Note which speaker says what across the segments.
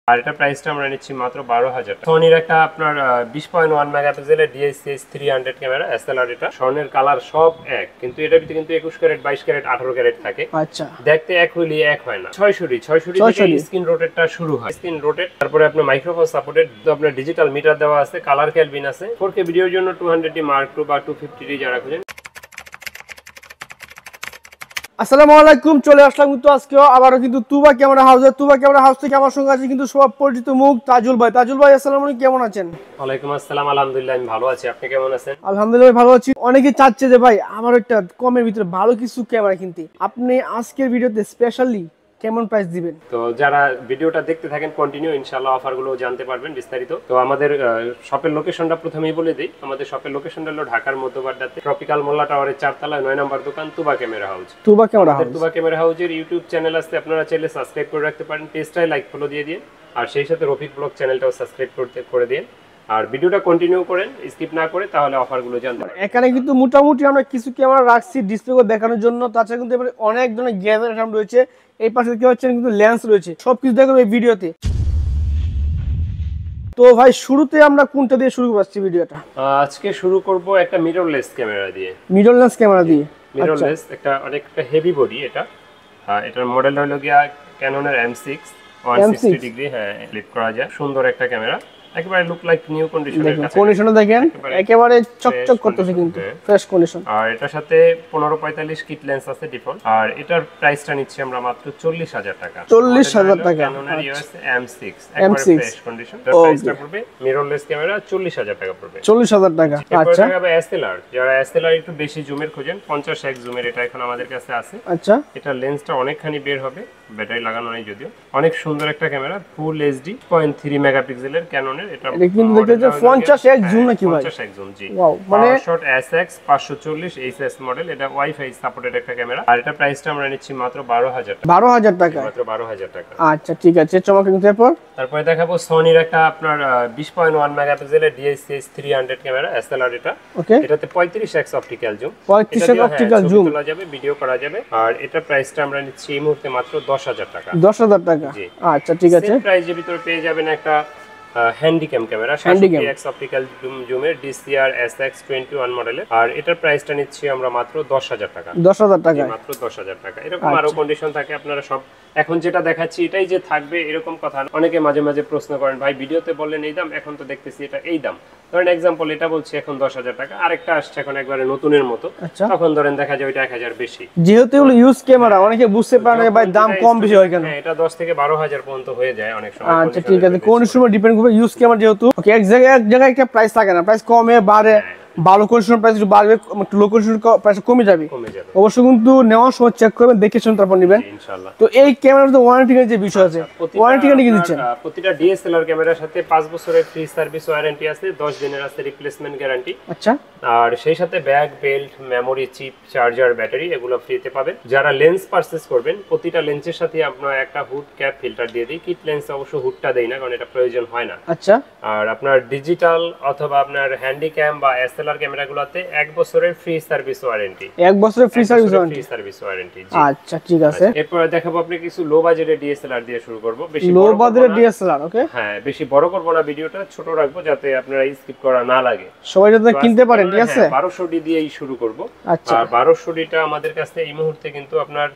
Speaker 1: আর এটা প্রাইসটা আমরা নিচ্ছি মাত্র 12,000 টাকা। সনির একটা আপনার 20.1 মেগাপিক্সেলের DSCS 300 ক্যামেরা SLR। এটা স্বর্ণের কালার সব এক, কিন্তু এটার ভিতরে কিন্তু 21 ক্যারেট 22 ক্যারেট 18 ক্যারেট থাকে।
Speaker 2: আচ্ছা,
Speaker 1: দেখতে এক হইলে এক হয় না। 600 থেকে স্ক্রিন রোটেটটা শুরু হয়। স্ক্রিন রোটেট, তারপরে আপনার মাইক্রোফোন সাপোর্টেড, আপনার ডিজিটাল মিটার দেওয়া আছে, কালার ক্যালভিন আছে। 4K ভিডিওর জন্য 200D Mark II বা 250D যারা খুঁজেন।
Speaker 2: আসসালামু আলাইকুম, চলে আসলাম কিন্তু আজকেও আবারও কিন্তু তুবা ক্যামেরা হাউসে। তুবা ক্যামেরা হাউস থেকে আমার সঙ্গে আছে কিন্তু সব পরিচিত মুখ তাজুল ভাই। তাজুল ভাই আসসালামু আলাইকুম, কেমন আছেন?
Speaker 1: ওয়ালাইকুম আসসালাম, আলহামদুলিল্লাহ আমি ভালো আছি। আপনি কেমন আছেন?
Speaker 2: আলহামদুলিল্লাহ ভালো আছি। অনেকে চাচ্ছে যে ভাই আমার একটা কমের ভিতরে ভালো কিছু ক্যামেরা কিনতে, আপনি আজকের ভিডিওতে স্পেশালি কেমন প্রাইস দিবেন?
Speaker 1: তো যারা ভিডিওটা দেখতে থাকেন কন্টিনিউ, ইনশাআল্লাহ অফারগুলো জানতে পারবেন বিস্তারিত। তো আমাদের শপের লোকেশনটা প্রথমেই বলে দিই। আমাদের শপের লোকেশনটা হলো ঢাকার মধ্যবাড্ডাতে ট্রপিক্যাল মোল্লা টাওয়ারের 4 তলায় 9 নম্বর দোকান, তুবা ক্যামেরা হাউস।
Speaker 2: তুবা ক্যামেরা হাউস,
Speaker 1: তুবা ক্যামেরা হাউসের ইউটিউব চ্যানেল আছে, আপনারা চাইলে সাবস্ক্রাইব করে রাখতে পারেন। পেজটায় লাইক ফলো দিয়ে দিন, আর সেই সাথে রফিক ব্লগ চ্যানেলটাও সাবস্ক্রাইব করে দিন। আর ভিডিওটা কন্টিনিউ করেন, স্কিপ না করে, তাহলে অফারগুলো জানতে পারবেন।
Speaker 2: এখানে কিন্তু মোটামুটি আমরা কিছু ক্যামেরা রাখছি ডিসপ্লে করে দেখানোর জন্য। তাছাড়া কিন্তু এবারে অনেক ধরনের গ্যাজেট আইটেম রয়েছে। এই পাশে কি হচ্ছে কিন্তু লেন্স রয়েছে, সবকিছু দেখাবো এই ভিডিওতে। তো ভাই শুরুতে আমরা কোনটা দিয়ে শুরু করছি ভিডিওটা?
Speaker 1: আজকে শুরু করব একটা মিররলেস ক্যামেরা দিয়ে।
Speaker 2: মিররলেস ক্যামেরা দিয়ে,
Speaker 1: মিররলেস একটা হেভি বডি এটা। এটার মডেল হলো গিয়া ক্যাননের M6 160 ডিগ্রি, হ্যাঁ ফ্লিপ করা যায়। সুন্দর একটা ক্যামেরা, একেবারে লুক লাইক নিউ কন্ডিশনের কাছে।
Speaker 2: কন্ডিশনে দেখেন একেবারে চকচক করতেছে কিন্তু ফ্রেশ কন্ডিশন।
Speaker 1: আর এটার সাথে 1545 কিট লেন্স আছে ডিফল্ট। আর এটার প্রাইসটা নিচ্ছি আমরা মাত্র 40,000 টাকা।
Speaker 2: 40,000 টাকা
Speaker 1: ক্যাননের EOS M6 একেবারে ফ্রেশ কন্ডিশন। এর প্রাইসটা পড়বে মিররলেস ক্যামেরা 40,000 টাকা পড়বে।
Speaker 2: 40,000 টাকা। আচ্ছা,
Speaker 1: এরপর SLR, যারা SLR একটু বেশি জুমের খোঁজেন, 50x জুমের এটা এখন আমাদের কাছে আছে।
Speaker 2: আচ্ছা,
Speaker 1: এটা লেন্সটা অনেকখানি বের হবে, ব্যাটারি লাগানো নেই যদিও। অনেক সুন্দর একটা ক্যামেরা, ফুল HD 0.3 মেগাপিক্সেলের ক্যাননের। এটা
Speaker 2: কিন্তু দেখতে 50x জুম নাকি ভাই?
Speaker 1: 50x জুম, জি।
Speaker 2: ওয়াও, মানে
Speaker 1: শট SX 540 HS মডেল। এটা ওয়াইফাই সাপোর্টেড একটা ক্যামেরা। আর এটা প্রাইসটা আমরা নিচ্ছি মাত্র 12,000 টাকা।
Speaker 2: 12,000 টাকা,
Speaker 1: মাত্র 12,000 টাকা।
Speaker 2: আচ্ছা ঠিক আছে, চমৎকার। কিন্তু
Speaker 1: তারপরে দেখাবো সনির একটা আপনার 20.1 মেগাপিক্সেলের DSCS 300 ক্যামেরা SLR। এটা
Speaker 2: ওকে,
Speaker 1: এটাতে 35x optical zoom,
Speaker 2: 35x optical zoom
Speaker 1: তোলা যাবে, ভিডিও করা যাবে। আর এটা প্রাইসটা আমরা নিচ্ছি এই মুহূর্তে মাত্র 10,000 টাকা।
Speaker 2: 10,000 টাকা, আচ্ছা ঠিক আছে।
Speaker 1: সেম প্রাইসের ভিতরে পেয়ে যাবেন একটা হ্যান্ডিক্যাম ক্যামেরা 60x অপটিক্যাল জুমের DCR SX21 মডেলের। আর এটার প্রাইসটা নিচ্ছি আমরা মাত্র 10,000 টাকা।
Speaker 2: 10,000 টাকা,
Speaker 1: মাত্র 10,000 টাকা। এরকম আরো কন্ডিশন থাকে, আপনারা সব এখন যেটা দেখাচ্ছি এটাই যে থাকবে এরকম কথা না। অনেকে মাঝে মাঝে প্রশ্ন করেন, ভাই ভিডিওতে বললেন এই দাম, এখন তো দেখতেছি এটা এই দাম। ধরেন এক্সাম্পল এটা বলছি এখন 10,000 টাকা, আরেকটা আসছে এখন একবারে নতুনের মতো, তখন ধরেন দেখা যায় ওইটা 1000 বেশি।
Speaker 2: যেহেতু এগুলো ইউজ ক্যামেরা, অনেকে বুঝতে পারে না ভাই দাম কম বেশি হয় কেন।
Speaker 1: হ্যাঁ, এটা 10 থেকে 12,000 পর্যন্ত হয়ে যায় অনেক সময়।
Speaker 2: আচ্ছা ঠিক আছে, কোন সময় ডিপেন্ড করবে ইউজ ক্যামেরা যেহেতু। ওকে, এক জায়গায় একটা প্রাইস থাকে না, প্রাইস কমে বাড়ে। ভালো কন্ডিশনের প্রাইস একটু বাড়বে, একটু লো কন্ডিশনের প্রাইস কমে যাবে। অবশ্যই কিন্তু নেওয়ার সময় চেক করবেন, দেখে শুনে তারপর নেবেন ইনশাআল্লাহ। তো এই ক্যামেরার তো ওয়ারেন্টি গ্যারান্টি যে বিষয় আছে, ওয়ারেন্টি গ্যারান্টি কি দিচ্ছেন?
Speaker 1: প্রতিটা DSLR ক্যামেরার সাথে 5 বছরের ফ্রি সার্ভিস ওয়ারেন্টি আছে, 10 দিনের আছে রিপ্লেসমেন্ট গ্যারান্টি।
Speaker 2: আচ্ছা,
Speaker 1: আর সেই সাথে bag, belt, memory chip, charger, battery এগুলো ফ্রিতে পাবেন। যারা লেন্স পারচেজ করবেন প্রতিটা লেন্সের সাথে আমরা একটা হুড ক্যাপ ফিল্টার দিয়ে দিই। কিট লেন্স অবশ্য হুডটা দেই না, কারণ এটা প্রয়োজন হয় না।
Speaker 2: আচ্ছা,
Speaker 1: আর আপনার ডিজিটাল অথবা আপনার হ্যান্ডিক্যাম বা SLR ক্যামেরাগুলোতে 1 বছরের ফ্রি সার্ভিস ওয়ারেন্টি।
Speaker 2: 1 বছরের ফ্রি
Speaker 1: সার্ভিস ওয়ারেন্টি।
Speaker 2: আচ্ছা ঠিক আছে।
Speaker 1: এরপর দেখাবো আপনি কিছু লো বাজেটের DSLR দিয়ে শুরু করব। বেশি
Speaker 2: লো বাজেটের DSLR, ওকে।
Speaker 1: হ্যাঁ, বেশি বড় করব না, ভিডিওটা ছোট রাখবো যাতে আপনারা স্কিপ করা না লাগে,
Speaker 2: সবাই যাতে কিনতে পারেন, ঠিক আছে।
Speaker 1: 1200D দিয়েই শুরু করব।
Speaker 2: আচ্ছা,
Speaker 1: আর 1200Dটা আমাদের কাছে এই মুহূর্তে কিন্তু আপনার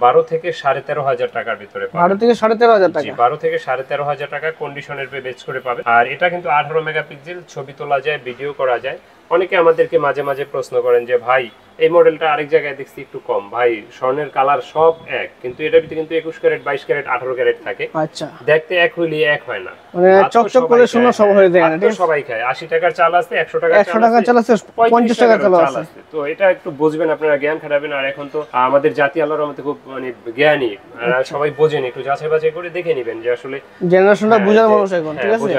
Speaker 1: 12 থেকে 13,500 টাকার ভিতরে পাবেন।
Speaker 2: 12 থেকে 13,500 টাকা,
Speaker 1: 12 থেকে 13,500 টাকা কন্ডিশনের বেচ করে পাবেন। আর এটা কিন্তু 18 মেগাপিক্সেল, ছবি তোলা যায়, ভিডিও করা যায়। অনেকে আমাদেরকে মাঝে মাঝে প্রশ্ন করেন যে ভাই এই মডেলটা আরেক জায়গায় দেখছি একটু কম। ভাই স্বর্ণের কালার সব এক, কিন্তু এটার ভিতরে কিন্তু 21 ক্যারেট 22 ক্যারেট 18 ক্যারেট থাকে।
Speaker 2: আচ্ছা,
Speaker 1: দেখতে এক হইলে এক হয় না,
Speaker 2: মানে চকচক করে শূন্য সব হয়ে যায় না।
Speaker 1: সবাই খায়। 80 টাকার চাল আছে, 100 টাকার
Speaker 2: চাল আছে, 50 টাকার চাল আছে।
Speaker 1: তো এটা একটু বুঝবেন, আপনারা জ্ঞান খাটাবেন। আর এখন তো আমাদের জাতি আল্লাহর রহমতে খুব মানে জ্ঞানী, সবাই বোঝেন, একটু যাচাই বাছাই করে দেখে নেবেন যে আসলে
Speaker 2: জেনারেশনটা বোঝার মানুষ এখন, ঠিক আছে,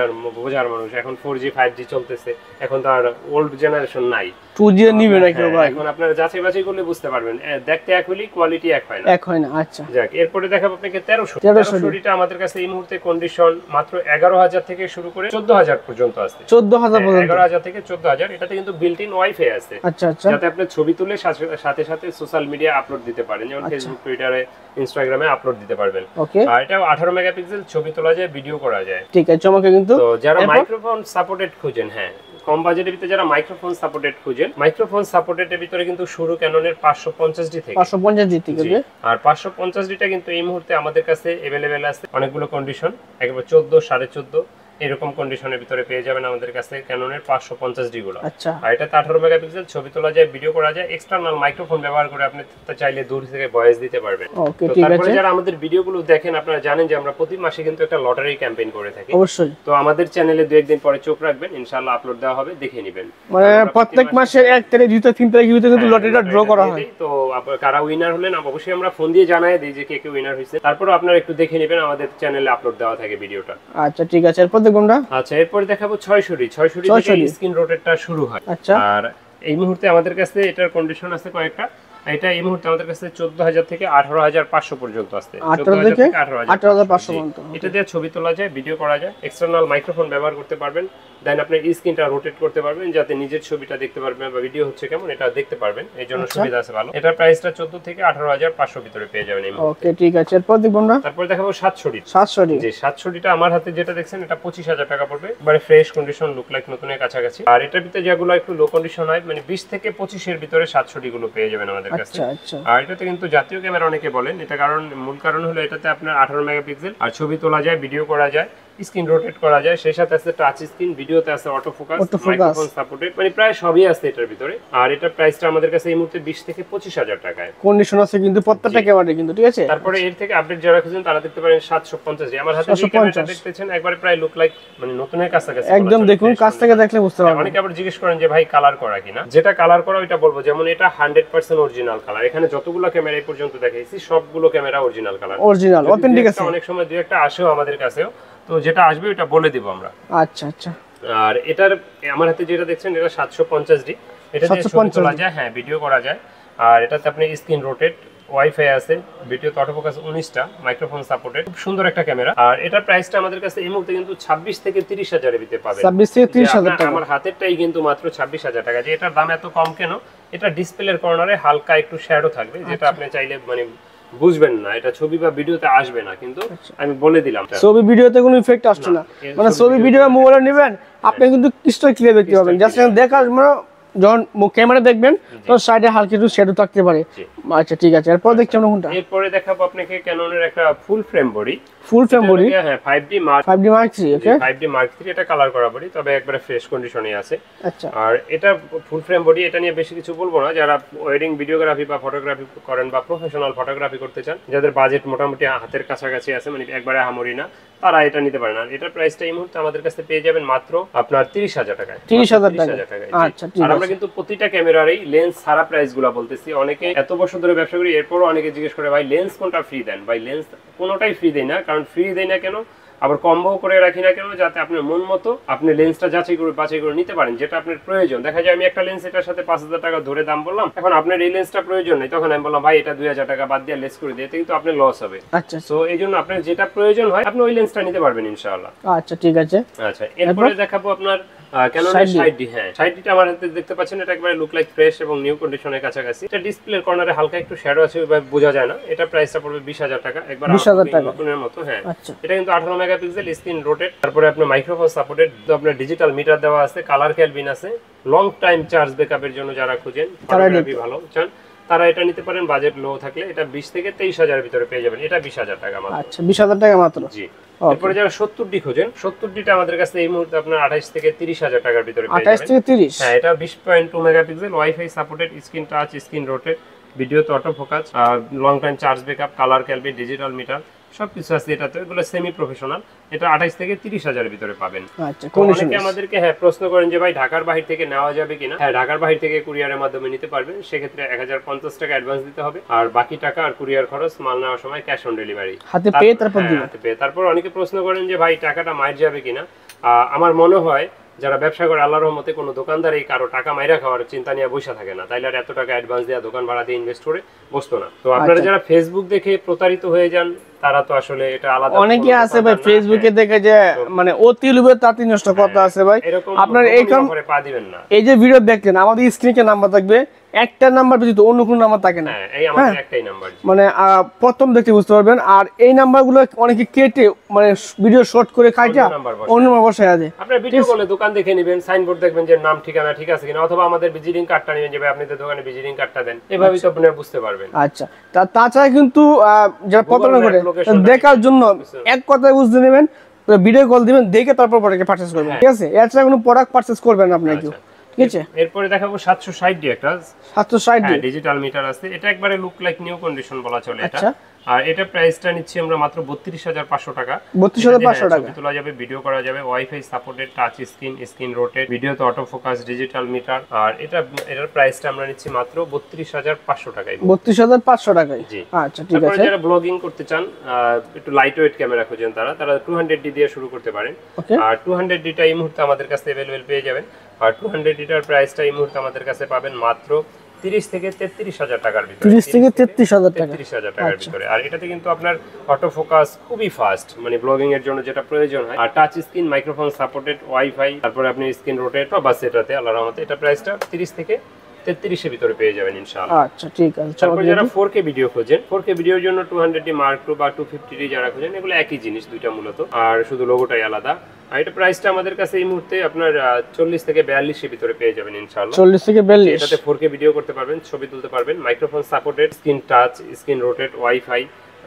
Speaker 1: বোঝার মানুষ। এখন 4G 5G চলতেছে, এখন তো আর ওল্ড জেনারেশন নাই,
Speaker 2: 2G নিবে না কেউ ভাই,
Speaker 1: এখন আপনারা যাচাই বাছাই করলে বুঝতে পারবেন দেখতে এক হলেই কোয়ালিটি এক হয় না,
Speaker 2: এক হয় না। আচ্ছা
Speaker 1: যাক, এরপরে দেখাবো আপনাকে 1300 আমাদের কাছে এই মুহূর্তে কন্ডিশন মাত্র 11,000 থেকে শুরু করে 14,000 পর্যন্ত আছে।
Speaker 2: 14,000 পর্যন্ত,
Speaker 1: 11,000 থেকে 14,000। এটা কিন্তু বিল্ট ইন ওয়াইফাই আছে।
Speaker 2: আচ্ছা আচ্ছা,
Speaker 1: যাতে আপনি ছবি তুলে সাথে সাথে সোশ্যাল মিডিয়া আপলোড দিতে পারেন, যেমন ফেসবুক, টুইটারে, ইনস্টাগ্রামে আপলোড দিতে পারবেন।
Speaker 2: ওকে,
Speaker 1: আর এটা 18 মেগাপিক্সেল, ছবি তোলা যায়, ভিডিও করা যায়।
Speaker 2: ঠিক আছে, চমকে। কিন্তু
Speaker 1: তো যারা মাইক্রোফোন সাপোর্টেড খুঁজেন, হ্যাঁ কম বাজেটের ভিতরে যারা মাইক্রোফোন সাপোর্টেড খুঁজেন, মাইক্রোফোন সাপোর্টেডের ভিতরে কিন্তু শুরু ক্যাননের 550D থেকে,
Speaker 2: 550D থেকে।
Speaker 1: আর 550Dটা কিন্তু এই মুহূর্তে আমাদের কাছে अवेलेबल আছে অনেকগুলো কন্ডিশন, একবার 14, 14.5 এরকম কন্ডিশনের ভিতরে পেয়ে যাবেন আমাদের কাছে ক্যাননের 550D গুলো।
Speaker 2: আচ্ছা,
Speaker 1: আর এটা 18 মেগাপিক্সেল, ছবি তোলা যায়, ভিডিও করা যায়, এক্সটারনাল মাইক্রোফোন ব্যবহার করে আপনি চাইলে দূর থেকে ভয়েস দিতে পারবেন।
Speaker 2: ওকে, ঠিক আছে।
Speaker 1: তারপরে যারা আমাদের ভিডিওগুলো দেখেন, আপনারা জানেন যে আমরা প্রতি মাসে কিন্তু একটা লটারি ক্যাম্পেইন করে থাকি।
Speaker 2: অবশ্যই,
Speaker 1: তো আমাদের চ্যানেলে 2-1 দিন পরে চোখ রাখবেন, ইনশাআল্লাহ আপলোড দেওয়া হবে, দেখে নেবেন।
Speaker 2: মানে প্রত্যেক মাসের 1 তারিখ, 2 তারিখ, 3 তারিখ ভিতরে কিন্তু লটারিটা ড্র করা হয়।
Speaker 1: তো কারা উইনার হলেন অবশ্যই আমরা ফোন দিয়ে জানাই দিই যে কে কে উইনার হয়েছে, তারপরে আপনারা একটু দেখে নেবেন, আমাদের চ্যানেলে আপলোড দেওয়া থাকে ভিডিওটা।
Speaker 2: আচ্ছা, ঠিক আছে। এরপর দেখুনটা,
Speaker 1: আচ্ছা, এরপর দেখাবো 600D থেকে স্ক্রিন রোটেটটা শুরু হয়।
Speaker 2: আচ্ছা,
Speaker 1: আর এই মুহূর্তে আমাদের কাছে এটার কন্ডিশন আছে কয়েকটা। এটা এই মুহূর্তে আমাদের কাছে 14,000 থেকে 18,500 পর্যন্ত আছে।
Speaker 2: 14,000 থেকে 18,500 পর্যন্ত।
Speaker 1: এটা দিয়ে ছবি তোলা যায়, ভিডিও করা যায়, এক্সটারনাল মাইক্রোফোন ব্যবহার করতে পারবেন, দেন আপনি স্ক্রিনটা রোটেট করতে পারবেন যাতে নিজের ছবিটা দেখতে পারবেন বা ভিডিও হচ্ছে কেমন এটা দেখতে পারবেন, এই জন্য সুবিধা আছে ভালো। এটার প্রাইসটা 14 থেকে 18,500 ভিতরে পেয়ে যাবেন এই মুহূর্তে।
Speaker 2: ওকে, ঠিক আছে। এরপর দেখুনটা,
Speaker 1: তারপর দেখাবো 700D।
Speaker 2: 700D,
Speaker 1: জি, 700Dটা আমার হাতে যেটা দেখছেন এটা 25,000 টাকা পড়বে, একবারে ফ্রেশ কন্ডিশন, লুক লাইক নতুনের কাছাকাছি। আর এটার ভিতরে যেগুলো একটু লো কন্ডিশন হয়, মানে 20 থেকে 25 এর ভিতরে 700D গুলো পেয়ে যাবেন আমাদের কাছে।
Speaker 2: আচ্ছা আচ্ছা।
Speaker 1: আর এটাতে কিন্তু জাতীয় ক্যামেরা অনেকে বলেন, এটা কারণ মূল কারণ হলো এটাতে আপনার 18 মেগাপিক্সেল, আর ছবি তোলা যায়, ভিডিও করা যায়, স্ক্রিন রোটেট করা যায়, সেই সাথে আছে টাচ স্ক্রিন, ভিডিওতে আছে অটো ফোকাস, মাইক্রোফোন সাপোর্টেড, মানে প্রায় সবই আছে এটার ভিতরে। আর এটার প্রাইসটা আমাদের কাছে এই মুহূর্তে 20 থেকে 25,000 টাকায় কন্ডিশন আছে কিন্তু প্রত্যেকটা ক্যামেরা কিন্তু, ঠিক আছে। তারপরে এর থেকে আপডেট যারা খুঁজেন তারা দেখতে পারেন 750D। আমার হাতে যে ক্যামেরাটা দেখতেছেন একবারে প্রায় লুক লাইক মানে নতুনের কাছাকাছি
Speaker 2: একদম, দেখুন কাছ থেকে দেখলে বুঝতে পারবেন।
Speaker 1: অনেকে আবার জিজ্ঞেস করেন যে ভাই কালার করা কিনা, যেটা কালার করা ওইটা বলবো, যেমন এটা 100% অরিজিনাল কালার। এখানে যতগুলো ক্যামেরা এই পর্যন্ত দেখাইছি সবগুলো camera original colour, original authentic আছে। অনেক সময় দুই একটা আসেও আমাদের কাছেও, তো যেটা আসবে ওটা বলে দিব আমরা।
Speaker 2: আচ্ছা আচ্ছা।
Speaker 1: আর এটার আমার হাতে যেটা দেখছেন এটা 750D, এটা দিয়ে ছবি তোলা যায়, হ্যাঁ ভিডিও করা যায়। আর এটাতে আপনি স্ক্রিন রোটেট, ওয়াইফাই আছে, ভিডিও অটো ফোকাস 19টা, মাইক্রোফোন সাপোর্টেড, খুব সুন্দর একটা ক্যামেরা। আর এটার প্রাইসটা আমাদের কাছে এই মুহূর্তে কিন্তু 26 থেকে 30,000 এর ভিতরে পাবেন। 26 থেকে 30,000 টাকা। আমার হাতেরটাই কিন্তু মাত্র 26,000 টাকা। যে এটার দাম এত কম কেন? এটা ডিসপ্লের কর্নারে হালকা একটু শ্যাডো থাকবে, যেটা আপনি চাইলে মানে বুঝবেন না, এটা ছবি বা ভিডিওতে আসবে না, কিন্তু আমি বলে দিলাম
Speaker 2: ছবি ভিডিওতে কোনো ইফেক্ট আসছে না, মানে ছবি ভিডিও মোবাইলে নেবেন আপনি কিন্তু ক্রিস্টাল ক্লিয়ার দেখতে পাবেন। জাস্ট দেখা মানে যখন ক্যামেরা দেখবেন তো সাইডে হালকা একটু শ্যাডো থাকতে পারে। আচ্ছা, ঠিক আছে। এরপর দেখছি আমরা কোনটা, এরপরে দেখাবো আপনাকে ক্যাননের একটা ফুল ফ্রেম বডি। ফুল ফ্রেম বডি, হ্যাঁ 5D Mark 3। ওকে, 5D Mark 3 এটা কালার করা বডি, তবে একবারে ফ্রেশ কন্ডিশনে আছে। আচ্ছা, আর এটা ফুল ফ্রেম বডি, এটা নিয়ে বেশি কিছু বলবো না। যারা ওয়েডিং ভিডিওগ্রাফি বা ফটোগ্রাফি করেন বা প্রফেশনাল ফটোগ্রাফি করতে চান, যাদের বাজেট মোটামুটি হাতের কাছাকাছি আছে, মানে একবারে হামরি না, তারা এটা নিতে পারেন। আর এটার প্রাইসটা এই মুহূর্তে আমাদের কাছে পেয়ে যাবেন মাত্র আপনার 30,000 টাকায়। 30,000 টাকায়। আচ্ছা, ঠিক আছে। আর আমরা কিন্তু প্রতিটা ক্যামেরারই লেন্স ছাড়া প্রাইসগুলো বলতেছি। অনেকে এত বছর ধরে ব্যবসা করি, এরপরও অনেকে জিজ্ঞেস করে ভাই লেন্স কোনটা ফ্রি দেন? ভাই লেন্স কোনোটাই ফ্রি দেই না, কারণ ফ্রি দেই না কেন, আবার কম্বো করে রাখি না কেন, যাতে আপনার মন মতো আপনি লেন্সটা বাছাই করে নিতে পারেন, যেটা আপনার প্রয়োজন। দেখা যায় আমি একটা লেন্স এটার সাথে 5,000 টাকা ধরে দাম বললাম, এখন আপনার এই লেন্সটা প্রয়োজন নেই, তখন আমি বললাম ভাই এটা 2,000 টাকা বাদ দিয়ে লেস করে দিয়ে, কিন্তু আপনার লস হবে। আচ্ছা, সো এই জন্য আপনার যেটা প্রয়োজন হয় আপনি ওই লেন্সটা নিতে পারবেন ইনশাআল্লাহ। আচ্ছা, ঠিক আছে। আচ্ছা, এরপরে দেখাবো আপনার ক্যাননের 60D। হ্যাঁ 60Dটা আমার হাতে দেখতে পাচ্ছেন, এটা একবারে লুক লাইক ফ্রেশ এবং নিউ কন্ডিশনের কাছাকাছি। এটা ডিসপ্লের কর্নারে হালকা একটু শ্যাডো আছে, ওইভাবে বোঝা যায় না। এটা প্রাইসটা পড়বে 20,000 টাকা, একবার 20,000 টাকা নতুনের মতো। হ্যাঁ, এটা কিন্তু 18 মেগাপিক্সেল, স্ক্রিন রোটেট, তারপরে আপনার মাইক্রোফোন সাপোর্টেড, আপনার ডিজিটাল মিটার দেওয়া আছে, কালার ক্যালবিন আছে, লং টাইম চার্জ ব্যাকআপের জন্য যারা খুঁজেন, ফটোগ্রাফি ভালো চান, তারা এটা নিতে পারেন। বাজেট লো থাকলে এটা 20 থেকে 23,000 এর ভিতরে পেয়ে যাবেন। এটা 20,000 টাকা মাত্র। আচ্ছা, 20,000 টাকা মাত্র। জি। এরপরে যারা 70D খোঁজেন, 70Dটা আমাদের কাছে এই মুহূর্তে আপনার 28 থেকে 30,000 টাকার ভিতরে পেয়ে যাবেন। 28 থেকে 30। হ্যাঁ, এটা 20.2 megapixel, wifi supported, screen touch, screen rotate, ভিডিওতে auto focus, long time charge backup, colour kelvin, digital meter সবকিছু আছে এটাতে। এগুলো সেমি প্রফেশনাল। এটা 28 থেকে 30,000 এর ভিতরে পাবেন। আচ্ছা, অনেকে আমাদেরকে প্রশ্ন করেন যে ভাই ঢাকার বাইরে থেকে নেওয়া যাবে কিনা। হ্যাঁ, ঢাকার বাইরে থেকে কুরিয়ারের মাধ্যমে নিতে পারবেন। সেক্ষেত্রে 1050 টাকা অ্যাডভান্স দিতে হবে, আর বাকি টাকা আর কুরিয়ার খরচ মাল নেওয়ার সময় ক্যাশ অন ডেলিভারি হাতে পেয়ে তারপর দিবেন। হাতে পেয়ে তারপর অনেকে প্রশ্ন করেন যে ভাই টাকাটা মাইর যাবে কিনা। আমার মনে হয়
Speaker 1: যারা ব্যবসা করে আল্লাহর রহমতে কোনো দোকানদারই কারো টাকা মাইরা খাওয়ার চিন্তা নিয়ে বসে থাকে না, তাইলে আর এত টাকা অ্যাডভান্স দিয়ে দোকান ভাড়া দিয়ে ইনভেস্ট করে বসতো না। তো আপনারা যারা ফেসবুক দেখে প্রতারিত হয়ে যান তারা তো আসলে এটা আলাদা।
Speaker 2: অনেকে আছে ভাই ফেসবুকে দেখে যে মানে অতি লোভে তাঁতি নষ্ট কথা আছে ভাই। আপনার এই কাম করে পা দিবেন না। এই যে ভিডিও দেখলেন আমাদের স্ক্রিনে নাম্বার থাকবে, একটা নাম্বার ব্যতীত অন্য কোনো নাম্বার থাকে না,
Speaker 1: এই আমাদের একটাই নাম্বার,
Speaker 2: মানে প্রথম দেখতে বুঝতে পারবেন। আর এই নাম্বারগুলো অনেকে কেটে মানে ভিডিও শর্ট করে খাইটা অন্য নাম্বার বসায় আছে।
Speaker 1: আপনার ভিডিও কলে দোকান দেখে নেবেন, সাইনবোর্ড দেখবেন যে নাম ঠিকানা ঠিক আছে কিনা, অথবা আমাদের ভিজিটিং কার্ডটা নেবেন যে ভাই আপনাদের দোকানে ভিজিটিং কার্ডটা দেন, এভাবেই তো আপনারা বুঝতে পারবেন।
Speaker 2: আচ্ছা, তাছাড়া কিন্তু যারা প্রতারণা করে দেখার জন্য এক কথায় বুঝতে নেবেন, ভিডিও কল দিবেন, দেখে তারপর প্রোডাক্ট পারচেজ করবেন, ঠিক আছে? এছাড়া কোনো প্রোডাক্ট পারচেজ করবেন আপনি কেউ, ঠিক আছে?
Speaker 1: এরপরে দেখাবো 760 ডি একটা
Speaker 2: 760 ডি
Speaker 1: ডিজিটাল মিটার আছে। এটা একবারে লুক লাইক নিউ কন্ডিশন বলা চলে এটা। আর এটা প্রাইসটা নিচ্ছি আমরা মাত্র 32500 টাকা।
Speaker 2: 32500 টাকা।
Speaker 1: ছবি তোলা যাবে, ভিডিও করা যাবে, wifi supported, touch screen, screen rotate, ভিডিওতে অটো ফোকাস, ডিজিটাল মিটার। আর এটার প্রাইসটা আমরা নিচ্ছি মাত্র 32500 টাকায়।
Speaker 2: 32500 টাকায়। আচ্ছা, ঠিক আছে।
Speaker 1: যারা ব্লগিং করতে চান, একটু লাইট ওয়েট ক্যামেরা খুঁজেন, তারা 200 ডি দিয়ে শুরু করতে পারেন। আর 200 ডিটা এই মুহূর্তে আমাদের কাছে अवेलेबल পেয়ে যাবেন। আর 200 ডিটার প্রাইসটা এই মুহূর্তে আমাদের কাছে পাবেন মাত্র 30 থেকে 33000 টাকার ভিতরে।
Speaker 2: 30 থেকে 33000 টাকা।
Speaker 1: 33000 টাকার ভিতরে। আর এটাতে কিন্তু আপনার অটো ফোকাস খুবই ফাস্ট, মানে ব্লগিং এর জন্য যেটা প্রয়োজন হয়। আর touch screen, microphone supported, wifi, তারপরে আপনি স্ক্রিন রোটেট বা সেটাতে আল্লাহর রহমতে এটা প্রাইসটা 30 থেকে 33 এর ভিতরে পেয়ে যাবেন ইনশাআল্লাহ।
Speaker 2: আচ্ছা, ঠিক আছে।
Speaker 1: তারপর যারা 4K ভিডিও খোঁজেন, 4K ভিডিওর জন্য 200D Mark II বা 250D যারা খোঁজেন, এগুলো একই জিনিস দুইটা মূলত, আর শুধু লোগোটাই আলাদা। আর এটা প্রাইসটা আমাদের কাছে এই মুহূর্তে আপনার 40 থেকে 42 এর ভিতরে পেয়ে যাবেন ইনশাআল্লাহ।
Speaker 2: 40 থেকে 42।
Speaker 1: এটাতে 4K ভিডিও করতে পারবেন, ছবি তুলতে পারবেন, microphone supported, screen touch, screen rotate, wifi,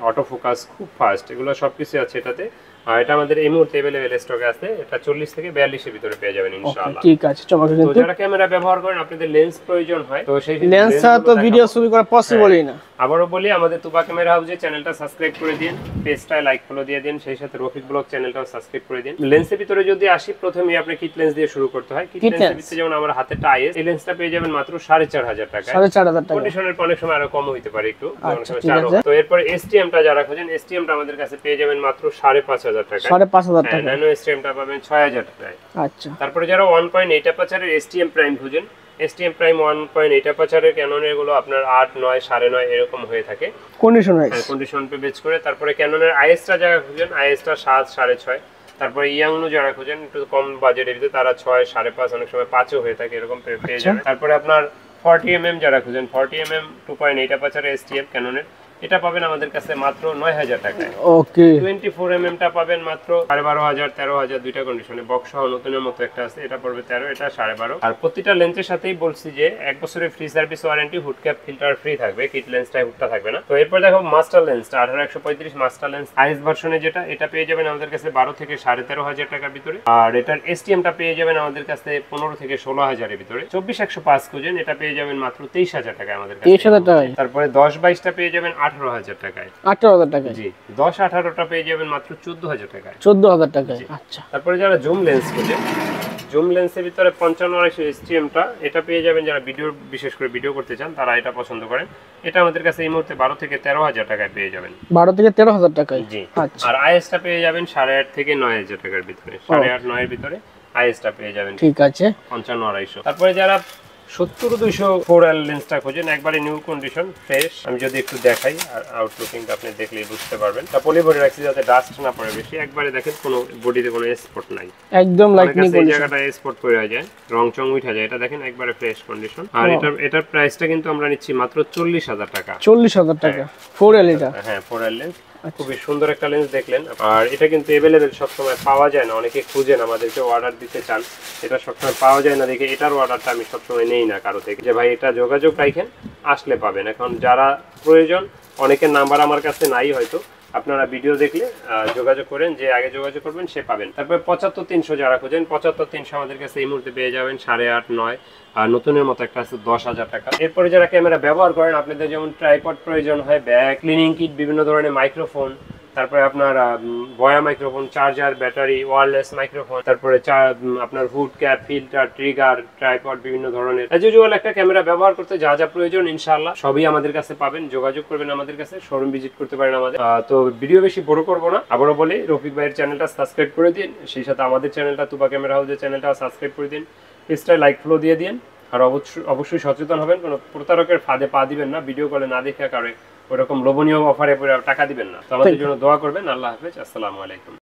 Speaker 1: auto focus, খুব ফাস্ট, এগুলো সবকিছু আছে এটাতে। আর এটা আমাদের এই মুহূর্তে अवेलेबल স্টকে আছে। এটা 40 থেকে 42 এর ভিতরে পেয়ে যাবেন ইনশাআল্লাহ।
Speaker 2: ঠিক আছে, চমৎকার।
Speaker 1: তো যারা ক্যামেরা ব্যবহার করেন, আপনাদের লেন্স প্রয়োজন হয়, তো সেই
Speaker 2: লেন্স ছাড়া তো ভিডিও শুরু করা পসিবলই না।
Speaker 1: আবারও বলি, আমাদের তুবা ক্যামেরা হাউসে চ্যানেলটা সাবস্ক্রাইব করে দিন, পেজটায় লাইক ফলো দিয়ে দিন, সেই সাথে রফিক ব্লগ চ্যানেলটাও সাবস্ক্রাইব করে দিন। লেন্সের ভিতরে যদি আসি, প্রথমে আপনি কিট লেন্স দিয়ে শুরু করতে হয়। কিট লেন্সের ভিতরে যেমন আমার হাতেটা আইএস, এই লেন্সটা পেয়ে যাবেন মাত্র 4500 টাকা।
Speaker 2: 4500 টাকা।
Speaker 1: কন্ডিশনের অনেক সময় আরো কম হইতে পারে একটু, অনেক সময় 4। তো এরপর এসটিএমটা যারা খোঁজেন, এসটিএমটা আমাদের কাছে পেয়ে যাবেন মাত্র 5500 টাকা।
Speaker 2: 5500 টাকা।
Speaker 1: ন্যানো এসটিএমটা পাবেন 6000 টাকায়।
Speaker 2: আচ্ছা।
Speaker 1: তারপরে যারা 1.8 অ্যাপাচারের এসটিএম প্রাইম খোঁজেন, এসটিএম প্রাইম 1.8 অ্যাপাচারের ক্যাননের গুলো আপনার 8, 9, 9.5 এরকম হয়ে থাকে
Speaker 2: কন্ডিশন ওয়াইজ,
Speaker 1: কন্ডিশন পে বেচ করে। তারপরে ক্যাননের আইএসটা যারা খুঁজেন, আইএসটা 7, 6.5। তারপরে ইয়াংনো যারা খুঁজেন একটু কম বাজেটের ভিতরে, তারা 6, 5.5, অনেক সময় 5ও হয়ে থাকে, এরকম পেয়ে যাবেন। তারপরে আপনার 40mm যারা খুঁজেন, 40mm 2.8 অ্যাপাচারের এসটিএম ক্যাননের, এটা পাবেন আমাদের কাছে মাত্র 9000 টাকায়।
Speaker 2: ওকে।
Speaker 1: 24mm টা পাবেন মাত্র 12500, 13000, দুইটা কন্ডিশনে, বক্স সহ নতুনের মতো একটা আছে, এটা পড়বে 13, এটা 12.5। আর প্রতিটা লেন্সের সাথেই বলছি যে 1 বছরের free service warranty, hood cap filter free থাকবে, কিট লেন্সটাই হুডটা থাকবে না। তো এরপর দেখো মাস্টার লেন্সটা 18135 মাস্টার লেন্স আইএস ভার্সনে, যেটা এটা পেয়ে যাবেন আমাদের কাছে 12 থেকে 13500 টাকার ভিতরে। আর এটার এসটিএম টা পেয়ে যাবেন আমাদের কাছে 15 থেকে 16000 এর ভিতরে। 24105 খুঁজেন, এটা পেয়ে যাবেন মাত্র 23000 টাকায় আমাদের কাছে।
Speaker 2: 23000 টাকায়।
Speaker 1: তারপরে 10-22 টা পেয়ে যাবেন 18000 টাকায়।
Speaker 2: 18000 টাকায়।
Speaker 1: জি। 10-18টা পেয়ে যাবেন মাত্র 14000 টাকায়।
Speaker 2: 14000 টাকায়। আচ্ছা।
Speaker 1: তারপরে যারা জুম লেন্স খোঁজেন, জুম লেন্সের ভিতরে 55 এসটিএমটা, এটা পেয়ে যাবেন যারা ভিডিও, বিশেষ করে ভিডিও করতে চান, তারা এটা পছন্দ করেন। এটা আমাদের কাছে এই মুহূর্তে 12 থেকে 13000 টাকায় পেয়ে যাবেন।
Speaker 2: 12 থেকে 13000 টাকায়।
Speaker 1: জি।
Speaker 2: আচ্ছা।
Speaker 1: আর আইএসটা পেয়ে যাবেন 8.5 থেকে 9000 টাকার ভিতরে। 8.5, 9 এর ভিতরে আইএসটা পেয়ে যাবেন।
Speaker 2: ঠিক আছে।
Speaker 1: 55-250। তারপরে যারা 70-200 4L লেন্সটা খোঁজেন, একবারে নিউ কন্ডিশন, ফ্রেশ, আমি যদি একটু দেখাই, আর আউটলুকিংটা আপনি দেখলেই বুঝতে পারবেন। তা পলি বডি রাখছি যাতে ডাস্ট না পড়ে বেশি, একবারে দেখেন কোনো বডিতে কোনো স্পট নাই,
Speaker 2: একদম লাইট নিউ কন্ডিশন।
Speaker 1: এই জায়গাটা স্পট পড়ে যায়, রং চং উঠে যায়, এটা দেখেন একবারে ফ্রেশ কন্ডিশন। আর এটার প্রাইসটা কিন্তু আমরা নিচ্ছি মাত্র 40000 টাকা।
Speaker 2: 40000 টাকা 4L এটা।
Speaker 1: হ্যাঁ, 4L লেন্স, খুবই সুন্দর একটা লেন্স দেখলেন। আর এটা কিন্তু अवेलेबल সবসময় পাওয়া যায় না, অনেকে খুঁজেন, আমাদেরকে অর্ডার দিতে চান, এটা সবসময় পাওয়া যায় না দেখে এটার অর্ডারটা আমি সবসময় নেই না কারো থেকে, যে ভাই এটা যোগাযোগ রাখেন, আসলে পাবেন। এখন যারা প্রয়োজন, অনেকের নাম্বার আমার কাছে নাই হয়তো, আপনারা ভিডিও দেখলে যোগাযোগ করেন, যে আগে যোগাযোগ করবেন সে পাবেন। তারপরে 75-300 যারা খোঁজেন, 75-300 আমাদের কাছে এই মুহূর্তে পেয়ে যাবেন 8.5, 9, আর নতুনের মতো একটা আছে 10000 টাকা। এরপরে যারা ক্যামেরা ব্যবহার করেন, আপনাদের যেমন ট্রাইপড প্রয়োজন হয়, ব্যাগ, ক্লিনিং কিট, বিভিন্ন ধরনের মাইক্রোফোন, তারপরে আপনার বয়া microphone, charger, battery, wireless microphone, তারপরে আপনার hood cap, filter, trigger, tripod, বিভিন্ন ধরনের অ্যাজ ইউজুয়াল একটা ক্যামেরা ব্যবহার করতে যা যা প্রয়োজন ইনশাআল্লাহ সবই আমাদের কাছে পাবেন। যোগাযোগ করবেন আমাদের কাছে, শোরুম ভিজিট করতে পারেন আমাদের। তো ভিডিও বেশি বড় করব না, আবারও বলি রফিক ভাইয়ের চ্যানেলটা সাবস্ক্রাইব করে দিন, সেই সাথে আমাদের চ্যানেলটা তুবা ক্যামেরা হাউসের চ্যানেলটা সাবস্ক্রাইব করে দিন, পেজটা লাইক ফলো দিয়ে দিন। আর অবশ্যই সচেতন হবেন, কোনো প্রতারকের ফাঁদে পা দিবেন না, ভিডিও কলে না দেখে কারণে ওরকম লোভনীয় অফারে টাকা দিবেন না। তো আমাদের জন্য দোয়া করবেন। আল্লাহ হাফেজ, আসসালামু আলাইকুম।